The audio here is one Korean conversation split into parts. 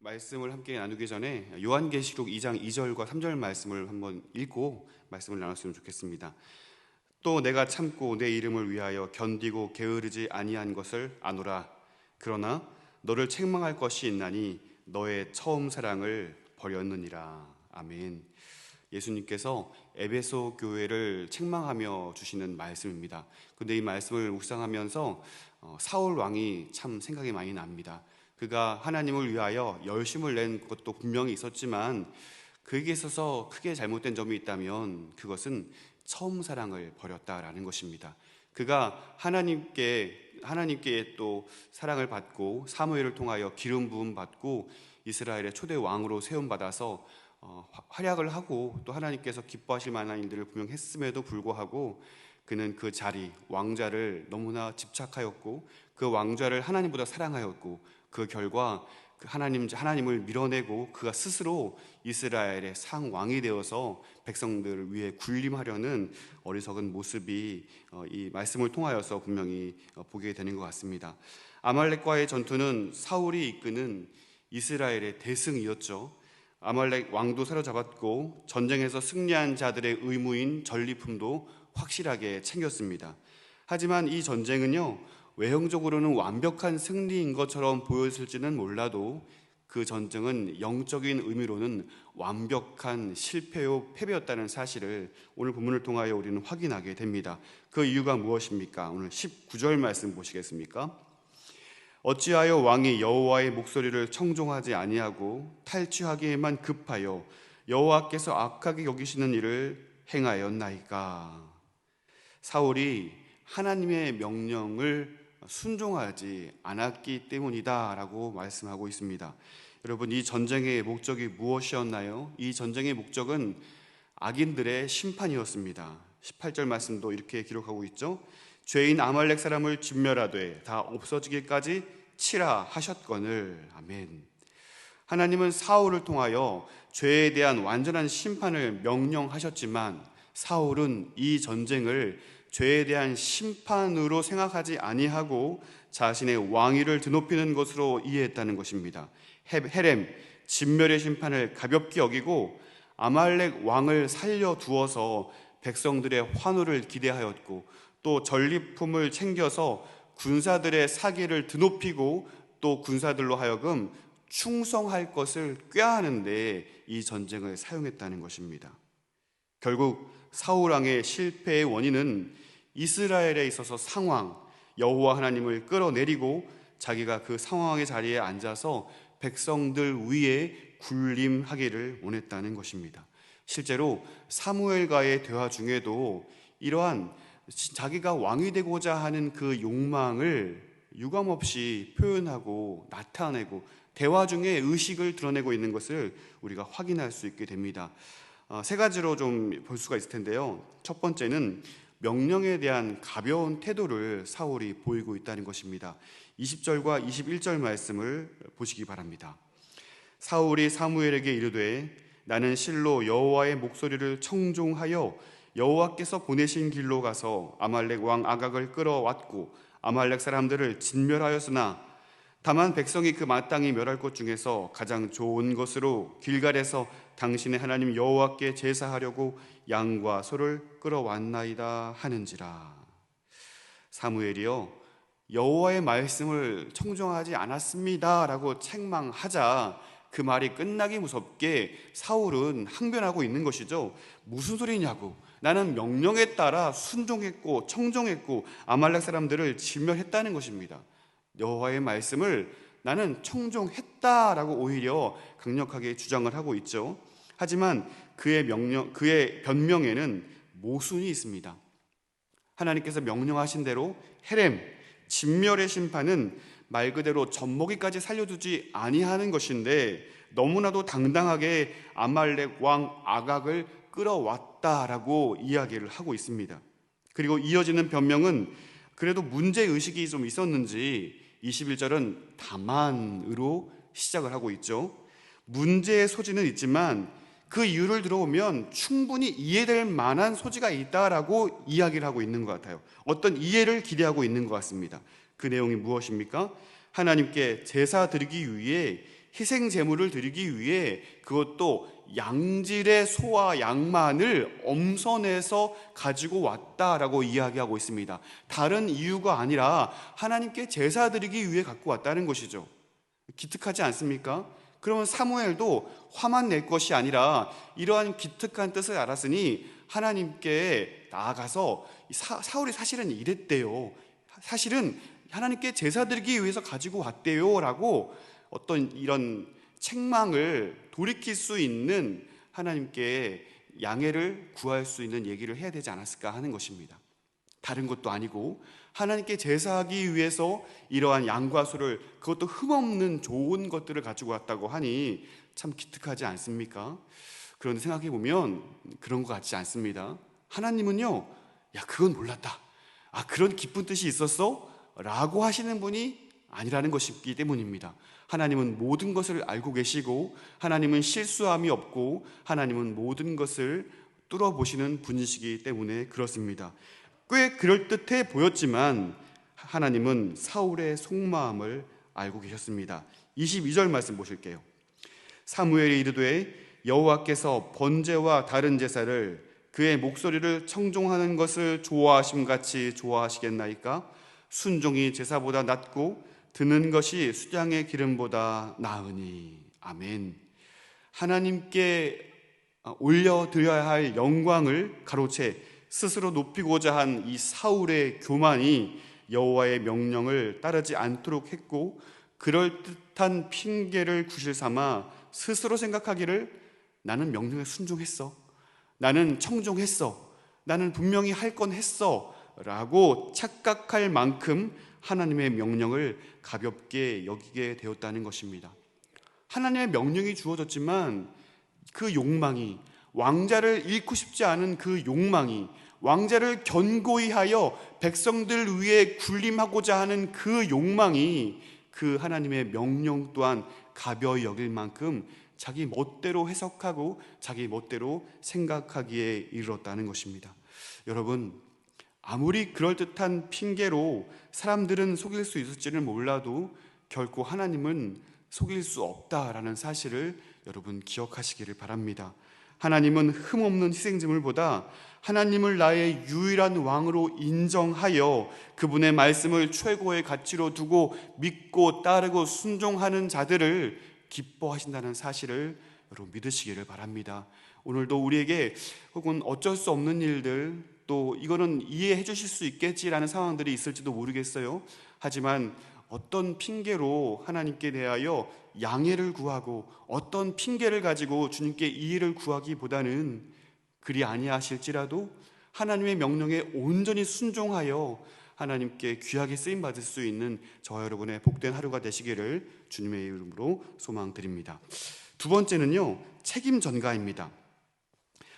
말씀을 함께 나누기 전에 요한계시록 2장 2절과 3절 말씀을 한번 읽고 말씀을 나눴으면 좋겠습니다. 또 내가 참고 내 이름을 위하여 견디고 게으르지 아니한 것을 아노라. 그러나 너를 책망할 것이 있나니 너의 처음 사랑을 버렸느니라. 아멘. 예수님께서 에베소 교회를 책망하며 주시는 말씀입니다. 근데 이 말씀을 묵상하면서 사울 왕이 참 생각이 많이 납니다. 그가 하나님을 위하여 열심을 낸 것도 분명히 있었지만 그에게 있어서 크게 잘못된 점이 있다면 그것은 처음 사랑을 버렸다라는 것입니다. 그가 하나님께 또 사랑을 받고 사무엘을 통하여 기름 부음 받고 이스라엘의 초대 왕으로 세움 받아서 활약을 하고 또 하나님께서 기뻐하실 만한 일들을 분명 했음에도 불구하고 그는 그 자리 왕좌를 너무나 집착하였고 그 왕좌를 하나님보다 사랑하였고 그 결과 하나님을 밀어내고 그가 스스로 이스라엘의 상왕이 되어서 백성들을 위해 군림하려는 어리석은 모습이 이 말씀을 통하여서 분명히 보게 되는 것 같습니다. 아말렉과의 전투는 사울이 이끄는 이스라엘의 대승이었죠. 아말렉 왕도 사로잡았고 전쟁에서 승리한 자들의 의무인 전리품도 확실하게 챙겼습니다. 하지만 이 전쟁은요, 외형적으로는 완벽한 승리인 것처럼 보였을지는 몰라도 그 전쟁은 영적인 의미로는 완벽한 실패요 패배였다는 사실을 오늘 본문을 통하여 우리는 확인하게 됩니다. 그 이유가 무엇입니까? 오늘 19절 말씀 보시겠습니까? 어찌하여 왕이 여호와의 목소리를 청종하지 아니하고 탈취하기에만 급하여 여호와께서 악하게 여기시는 일을 행하였나이까? 사울이 하나님의 명령을 순종하지 않았기 때문이다 라고 말씀하고 있습니다. 여러분, 이 전쟁의 목적이 무엇이었나요? 이 전쟁의 목적은 악인들의 심판이었습니다. 18절 말씀도 이렇게 기록하고 있죠. 죄인 아말렉 사람을 진멸하되 다 없어지기까지 치라 하셨거늘. 아멘. 하나님은 사울을 통하여 죄에 대한 완전한 심판을 명령하셨지만 사울은 이 전쟁을 죄에 대한 심판으로 생각하지 아니하고 자신의 왕위를 드높이는 것으로 이해했다는 것입니다. 헤렘, 진멸의 심판을 가볍게 여기고 아말렉 왕을 살려두어서 백성들의 환호를 기대하였고 또 전리품을 챙겨서 군사들의 사기를 드높이고 또 군사들로 하여금 충성할 것을 꾀하는 데 이 전쟁을 사용했다는 것입니다. 결국 사울 왕의 실패의 원인은 이스라엘에 있어서 상황, 여호와 하나님을 끌어내리고 자기가 그 상황의 자리에 앉아서 백성들 위에 군림하기를 원했다는 것입니다. 실제로 사무엘과의 대화 중에도 이러한 자기가 왕이 되고자 하는 그 욕망을 유감없이 표현하고 나타내고 대화 중에 의식을 드러내고 있는 것을 우리가 확인할 수 있게 됩니다. 세 가지로 좀 볼 수가 있을 텐데요. 첫 번째는 명령에 대한 가벼운 태도를 사울이 보이고 있다는 것입니다. 20절과 21절 말씀을 보시기 바랍니다. 사울이 사무엘에게 이르되 나는 실로 여호와의 목소리를 청종하여 여호와께서 보내신 길로 가서 아말렉 왕 아각을 끌어왔고 아말렉 사람들을 진멸하였으나 다만 백성이 그 마땅히 멸할 것 중에서 가장 좋은 것으로 길갈에서 당신의 하나님 여호와께 제사하려고 양과 소를 끌어왔나이다 하는지라. 사무엘이요, 여호와의 말씀을 청종하지 않았습니다 라고 책망하자 그 말이 끝나기 무섭게 사울은 항변하고 있는 것이죠. 무슨 소리냐고, 나는 명령에 따라 순종했고 청종했고 아말렉 사람들을 진멸했다는 것입니다. 여호와의 말씀을 나는 청종했다라고 오히려 강력하게 주장을 하고 있죠. 하지만 그의 변명에는 모순이 있습니다. 하나님께서 명령하신 대로 헤렘, 진멸의 심판은 말 그대로 젖먹이까지 살려두지 아니하는 것인데 너무나도 당당하게 아말렉 왕 아각을 끌어왔다라고 이야기를 하고 있습니다. 그리고 이어지는 변명은 그래도 문제의식이 좀 있었는지 21절은 다만으로 시작을 하고 있죠. 문제의 소지는 있지만 그 이유를 들어보면 충분히 이해될 만한 소지가 있다라고 이야기를 하고 있는 것 같아요. 어떤 이해를 기대하고 있는 것 같습니다. 그 내용이 무엇입니까? 하나님께 제사 드리기 위해 희생 제물을 드리기 위해 그것도 양질의 소와 양만을 엄선해서 가지고 왔다라고 이야기하고 있습니다. 다른 이유가 아니라 하나님께 제사 드리기 위해 갖고 왔다는 것이죠. 기특하지 않습니까? 그러면 사무엘도 화만 낼 것이 아니라 이러한 기특한 뜻을 알았으니 하나님께 나아가서 사울이 사실은 이랬대요. 사실은 하나님께 제사 드리기 위해서 가지고 왔대요 라고 어떤 이런 책망을 돌이킬 수 있는, 하나님께 양해를 구할 수 있는 얘기를 해야 되지 않았을까 하는 것입니다. 다른 것도 아니고 하나님께 제사하기 위해서 이러한 양과 소를, 그것도 흠없는 좋은 것들을 가지고 왔다고 하니 참 기특하지 않습니까? 그런데 생각해 보면 그런 것 같지 않습니다. 하나님은요, 야, 그건 몰랐다, 아, 그런 기쁜 뜻이 있었어? 라고 하시는 분이 아니라는 것이기 때문입니다. 하나님은 모든 것을 알고 계시고, 하나님은 실수함이 없고, 하나님은 모든 것을 뚫어보시는 분이시기 때문에 그렇습니다. 꽤 그럴듯해 보였지만 하나님은 사울의 속마음을 알고 계셨습니다. 22절 말씀 보실게요. 사무엘이 이르되 여호와께서 번제와 다른 제사를 그의 목소리를 청종하는 것을 좋아하심같이 좋아하시겠나이까? 순종이 제사보다 낫고 드는 것이 수장의 기름보다 나으니. 아멘. 하나님께 올려드려야 할 영광을 가로채 스스로 높이고자 한 이 사울의 교만이 여호와의 명령을 따르지 않도록 했고, 그럴듯한 핑계를 구실 삼아 스스로 생각하기를 나는 명령에 순종했어, 나는 청종했어, 나는 분명히 할 건 했어 라고 착각할 만큼 하나님의 명령을 가볍게 여기게 되었다는 것입니다. 하나님의 명령이 주어졌지만 그 욕망이, 왕자를 잃고 싶지 않은 그 욕망이, 왕자를 견고히 하여 백성들 위에 군림하고자 하는 그 욕망이 그 하나님의 명령 또한 가벼이 여길 만큼 자기 멋대로 해석하고 자기 멋대로 생각하기에 이르렀다는 것입니다. 여러분, 아무리 그럴듯한 핑계로 사람들은 속일 수 있을지는 몰라도 결코 하나님은 속일 수 없다라는 사실을 여러분 기억하시기를 바랍니다. 하나님은 흠없는 희생제물보다 하나님을 나의 유일한 왕으로 인정하여 그분의 말씀을 최고의 가치로 두고 믿고 따르고 순종하는 자들을 기뻐하신다는 사실을 여러분 믿으시기를 바랍니다. 오늘도 우리에게 혹은 어쩔 수 없는 일들, 또 이거는 이해해 주실 수 있겠지라는 상황들이 있을지도 모르겠어요. 하지만 어떤 핑계로 하나님께 대하여 양해를 구하고 어떤 핑계를 가지고 주님께 이의를 구하기보다는 그리 아니하실지라도 하나님의 명령에 온전히 순종하여 하나님께 귀하게 쓰임받을 수 있는 저와 여러분의 복된 하루가 되시기를 주님의 이름으로 소망드립니다. 두 번째는요, 책임 전가입니다.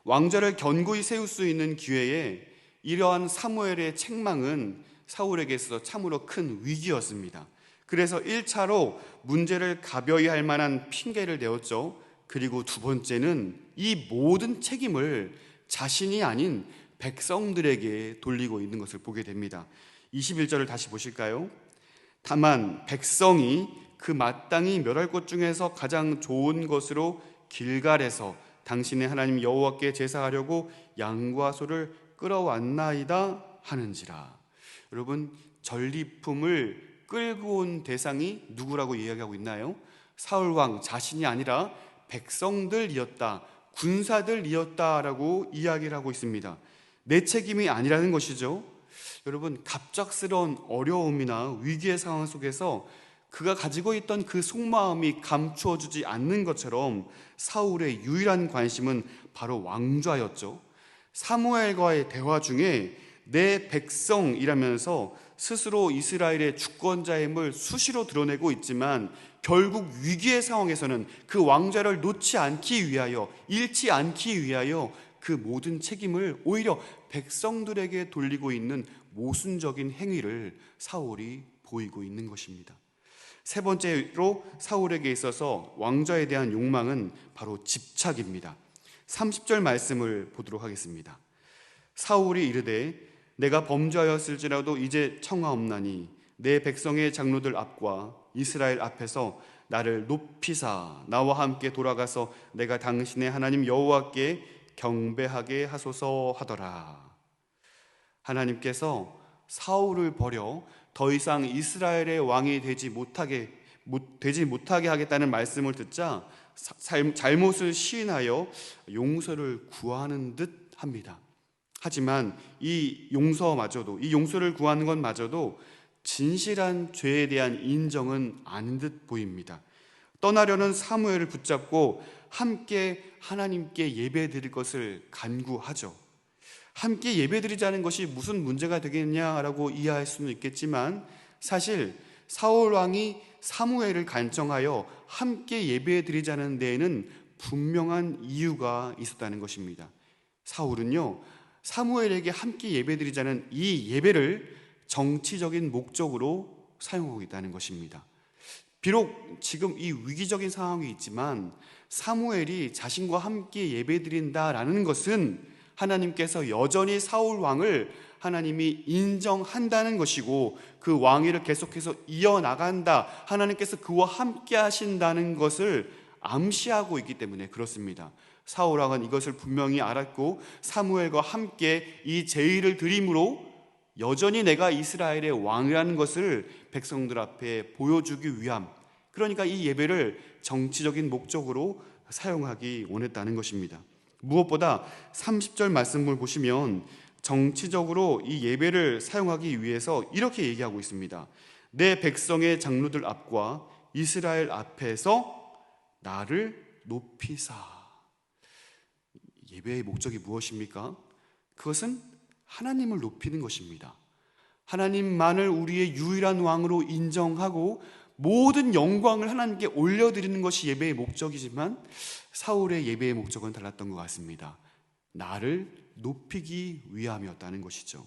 왕자를 견고히 세울 수 있는 기회에 이러한 사무엘의 책망은 사울에게 있어서 참으로 큰 위기였습니다. 그래서 1차로 문제를 가벼이 할 만한 핑계를 대었죠. 그리고 두 번째는 이 모든 책임을 자신이 아닌 백성들에게 돌리고 있는 것을 보게 됩니다. 21절을 다시 보실까요? 다만 백성이 그 마땅히 멸할 것 중에서 가장 좋은 것으로 길갈에서 당신의 하나님 여호와께 제사하려고 양과 소를 끌어왔나이다 하는지라. 여러분, 전리품을 끌고 온 대상이 누구라고 이야기하고 있나요? 사울왕 자신이 아니라 백성들이었다, 군사들이었다라고 이야기를 하고 있습니다. 내 책임이 아니라는 것이죠. 여러분, 갑작스러운 어려움이나 위기의 상황 속에서 그가 가지고 있던 그 속마음이 감추어주지 않는 것처럼 사울의 유일한 관심은 바로 왕좌였죠. 사무엘과의 대화 중에 내 백성이라면서 스스로 이스라엘의 주권자임을 수시로 드러내고 있지만 결국 위기의 상황에서는 그 왕좌를 놓지 않기 위하여, 잃지 않기 위하여 그 모든 책임을 오히려 백성들에게 돌리고 있는 모순적인 행위를 사울이 보이고 있는 것입니다. 세 번째로 사울에게 있어서 왕좌에 대한 욕망은 바로 집착입니다. 30절 말씀을 보도록 하겠습니다. 사울이 이르되 내가 범죄하였을지라도 이제 청하옵나니 내 백성의 장로들 앞과 이스라엘 앞에서 나를 높이사 나와 함께 돌아가서 내가 당신의 하나님 여호와께 경배하게 하소서 하더라. 하나님께서 사울을 버려 더 이상 이스라엘의 왕이 되지 못하게 하겠다는 말씀을 듣자 잘못을 시인하여 용서를 구하는 듯 합니다. 하지만 이 용서를 구하는 것마저도 진실한 죄에 대한 인정은 아닌 듯 보입니다. 떠나려는 사무엘을 붙잡고 함께 하나님께 예배드릴 것을 간구하죠. 함께 예배드리자는 것이 무슨 문제가 되겠냐라고 이해할 수는 있겠지만, 사실 사울 왕이 사무엘을 간청하여 함께 예배드리자는 데에는 분명한 이유가 있었다는 것입니다. 사울은요, 사무엘에게 함께 예배드리자는 이 예배를 정치적인 목적으로 사용하고 있다는 것입니다. 비록 지금 이 위기적인 상황이 있지만 사무엘이 자신과 함께 예배드린다라는 것은 하나님께서 여전히 사울 왕을 하나님이 인정한다는 것이고, 그 왕위를 계속해서 이어나간다, 하나님께서 그와 함께 하신다는 것을 암시하고 있기 때문에 그렇습니다. 사울 왕은 이것을 분명히 알았고 사무엘과 함께 이 제의를 드림으로 여전히 내가 이스라엘의 왕이라는 것을 백성들 앞에 보여주기 위함, 그러니까 이 예배를 정치적인 목적으로 사용하기 원했다는 것입니다. 무엇보다 30절 말씀을 보시면 정치적으로 이 예배를 사용하기 위해서 이렇게 얘기하고 있습니다. 내 백성의 장로들 앞과 이스라엘 앞에서 나를 높이사. 예배의 목적이 무엇입니까? 그것은 하나님을 높이는 것입니다. 하나님만을 우리의 유일한 왕으로 인정하고 모든 영광을 하나님께 올려드리는 것이 예배의 목적이지만, 사울의 예배의 목적은 달랐던 것 같습니다. 나를 높이기 위함이었다는 것이죠.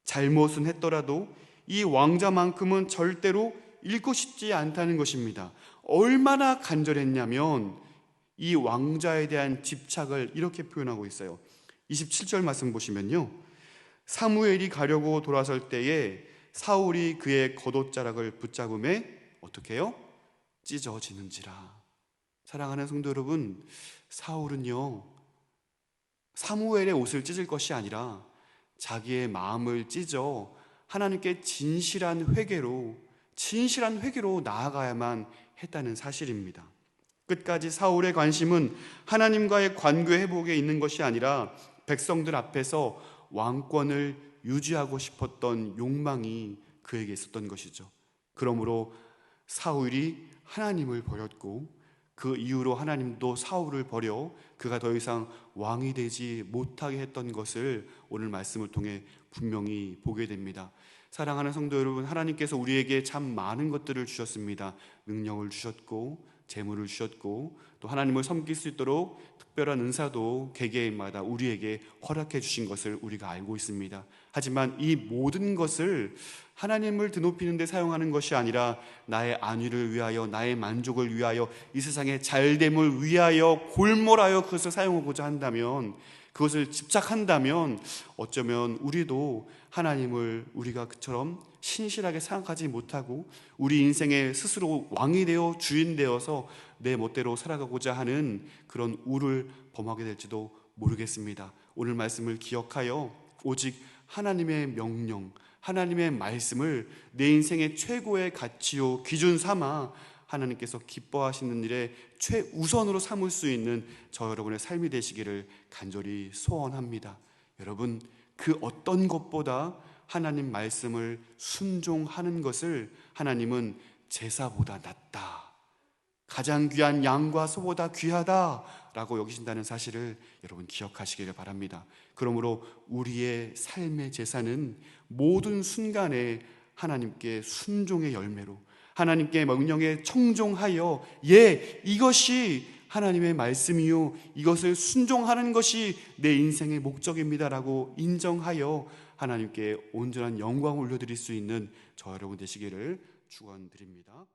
잘못은 했더라도 이 왕자만큼은 절대로 잃고 싶지 않다는 것입니다. 얼마나 간절했냐면 이 왕자에 대한 집착을 이렇게 표현하고 있어요. 27절 말씀 보시면요, 사무엘이 가려고 돌아설 때에 사울이 그의 겉옷자락을 붙잡음에 어떻게 해요? 찢어지는지라. 사랑하는 성도 여러분, 사울은요, 사무엘의 옷을 찢을 것이 아니라 자기의 마음을 찢어 하나님께 진실한 회개로 나아가야만 했다는 사실입니다. 끝까지 사울의 관심은 하나님과의 관계 회복에 있는 것이 아니라 백성들 앞에서 왕권을 유지하고 싶었던 욕망이 그에게 있었던 것이죠. 그러므로 사울이 하나님을 버렸고 그 이후로 하나님도 사울을 버려 그가 더 이상 왕이 되지 못하게 했던 것을 오늘 말씀을 통해 분명히 보게 됩니다. 사랑하는 성도 여러분, 하나님께서 우리에게 참 많은 것들을 주셨습니다. 능력을 주셨고 재물을 주셨고 또 하나님을 섬길 수 있도록 특별한 은사도 개개인마다 우리에게 허락해 주신 것을 우리가 알고 있습니다. 하지만 이 모든 것을 하나님을 드높이는 데 사용하는 것이 아니라 나의 안위를 위하여, 나의 만족을 위하여, 이 세상의 잘됨을 위하여 골몰하여 그것을 사용하고자 한다면, 그것을 집착한다면 어쩌면 우리도 하나님을 우리가 그처럼 신실하게 생각하지 못하고 우리 인생에 스스로 왕이 되어 주인 되어서 내 멋대로 살아가고자 하는 그런 우를 범하게 될지도 모르겠습니다. 오늘 말씀을 기억하여 오직 하나님의 명령, 하나님의 말씀을 내 인생의 최고의 가치요 기준 삼아 하나님께서 기뻐하시는 일에 최우선으로 삼을 수 있는 저 여러분의 삶이 되시기를 간절히 소원합니다. 여러분, 그 어떤 것보다 하나님 말씀을 순종하는 것을 하나님은 제사보다 낫다, 가장 귀한 양과 소보다 귀하다라고 여기신다는 사실을 여러분 기억하시기를 바랍니다. 그러므로 우리의 삶의 제사는 모든 순간에 하나님께 순종의 열매로, 하나님께 명령에 청종하여 이것이 하나님의 말씀이요, 이것을 순종하는 것이 내 인생의 목적입니다라고 인정하여 하나님께 온전한 영광을 올려드릴 수 있는 저 여러분 되시기를 축원드립니다.